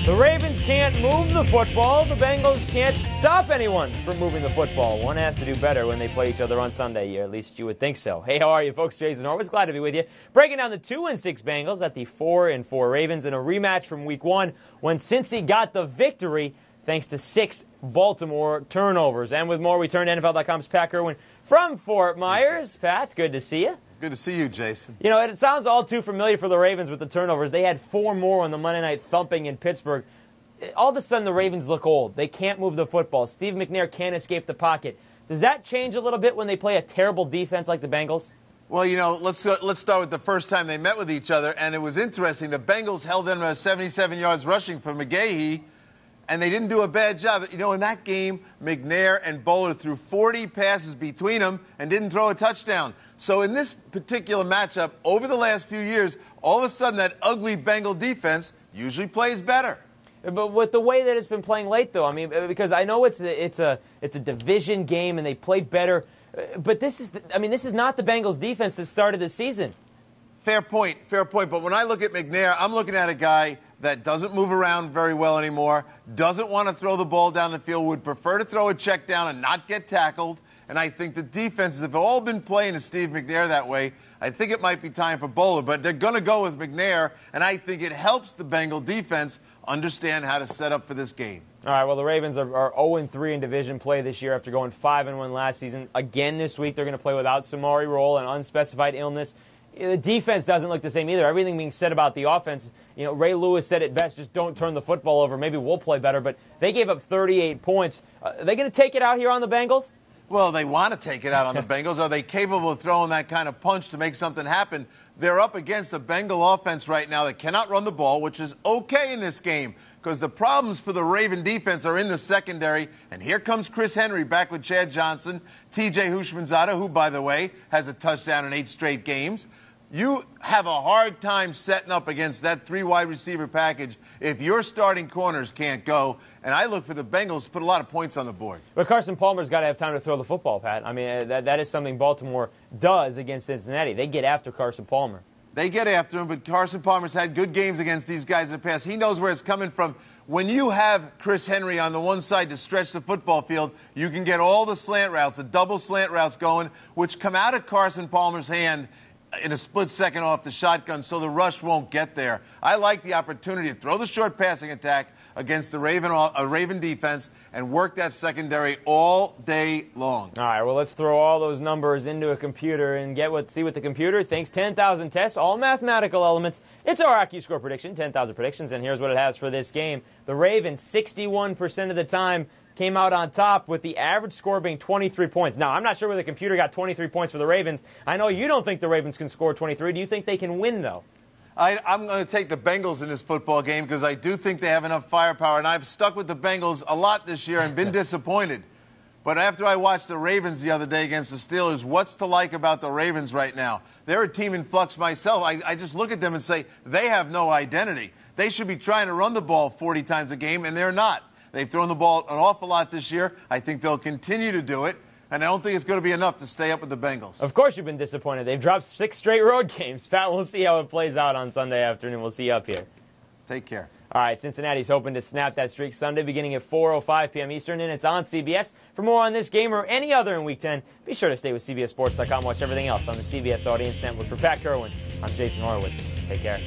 The Ravens can't move the football. The Bengals can't stop anyone from moving the football. One has to do better when they play each other on Sunday. Or at least you would think so. Hey, how are you, folks? Jason Horwitz, glad to be with you. Breaking down the 2-6 Bengals at the 4-4 Ravens in a rematch from Week 1 when Cincy got the victory thanks to 6 Baltimore turnovers. And with more, we turn to NFL.com's Pat Kerwin from Fort Myers. Pat, good to see you. Good to see you, Jason. You know, it sounds all too familiar for the Ravens with the turnovers. They had 4 more on the Monday night thumping in Pittsburgh. All of a sudden, the Ravens look old. They can't move the football. Steve McNair can't escape the pocket. Does that change a little bit when they play a terrible defense like the Bengals? Well, you know, let's start with the first time they met with each other, and it was interesting. The Bengals held them 77 yards rushing for McGahee, and they didn't do a bad job. You know, in that game, McNair and Bowler threw 40 passes between them and didn't throw a touchdown. So in this particular matchup, over the last few years, all of a sudden that ugly Bengal defense usually plays better. But with the way that it's been playing late, though, I mean, because I know it's a division game and they played better, but this is not the Bengals defense that started the season. Fair point. But when I look at McNair, I'm looking at a guy that doesn't move around very well anymore, doesn't want to throw the ball down the field, would prefer to throw a check down and not get tackled. And I think the defenses have all been playing to Steve McNair that way. I think it might be time for Bowler, but they're going to go with McNair, and I think it helps the Bengal defense understand how to set up for this game. All right, well, the Ravens are 0-3 in division play this year after going 5-1 last season. Again this week, they're going to play without Samari Rolle and unspecified illness. The defense doesn't look the same either. Everything being said about the offense, you know, Ray Lewis said it best, just don't turn the football over. Maybe we'll play better, but they gave up 38 points. Are they going to take it out here on the Bengals? Well, they want to take it out on the Bengals. Are they capable of throwing that kind of punch to make something happen? They're up against a Bengal offense right now that cannot run the ball, which is okay in this game because the problems for the Raven defense are in the secondary. And here comes Chris Henry back with Chad Johnson, T.J. Houshmandzadeh, who, by the way, has a touchdown in 8 straight games. You have a hard time setting up against that 3 wide receiver package if your starting corners can't go. And I look for the Bengals to put a lot of points on the board. But Carson Palmer's got to have time to throw the football, Pat. I mean, that is something Baltimore does against Cincinnati. They get after Carson Palmer. They get after him, but Carson Palmer's had good games against these guys in the past. He knows where it's coming from. When you have Chris Henry on the one side to stretch the football field, you can get all the slant routes, the double slant routes going, which come out of Carson Palmer's hand in a split second off the shotgun, so the rush won't get there. I like the opportunity to throw the short passing attack against the Raven defense and work that secondary all day long. All right, well, let's throw all those numbers into a computer and see what the computer thinks. 10,000 tests, all mathematical elements. It's our IQ score prediction, 10,000 predictions, and here's what it has for this game. The Ravens, 61% of the time, came out on top with the average score being 23 points. Now, I'm not sure where the computer got 23 points for the Ravens. I know you don't think the Ravens can score 23. Do you think they can win, though? I'm going to take the Bengals in this football game because I do think they have enough firepower, and I've stuck with the Bengals a lot this year and been disappointed. But after I watched the Ravens the other day against the Steelers, what's to like about the Ravens right now? They're a team in flux myself. I just look at them and say they have no identity. They should be trying to run the ball 40 times a game, and they're not. They've thrown the ball an awful lot this year. I think they'll continue to do it, and I don't think it's going to be enough to stay up with the Bengals. Of course you've been disappointed. They've dropped 6 straight road games. Pat, we'll see how it plays out on Sunday afternoon. We'll see you up here. Take care. All right, Cincinnati's hoping to snap that streak Sunday beginning at 4:05 p.m. Eastern, and it's on CBS. For more on this game or any other in Week 10, be sure to stay with CBSSports.com. Watch everything else on the CBS Audience Network. For Pat Kerwin, I'm Jason Horwitz. Take care.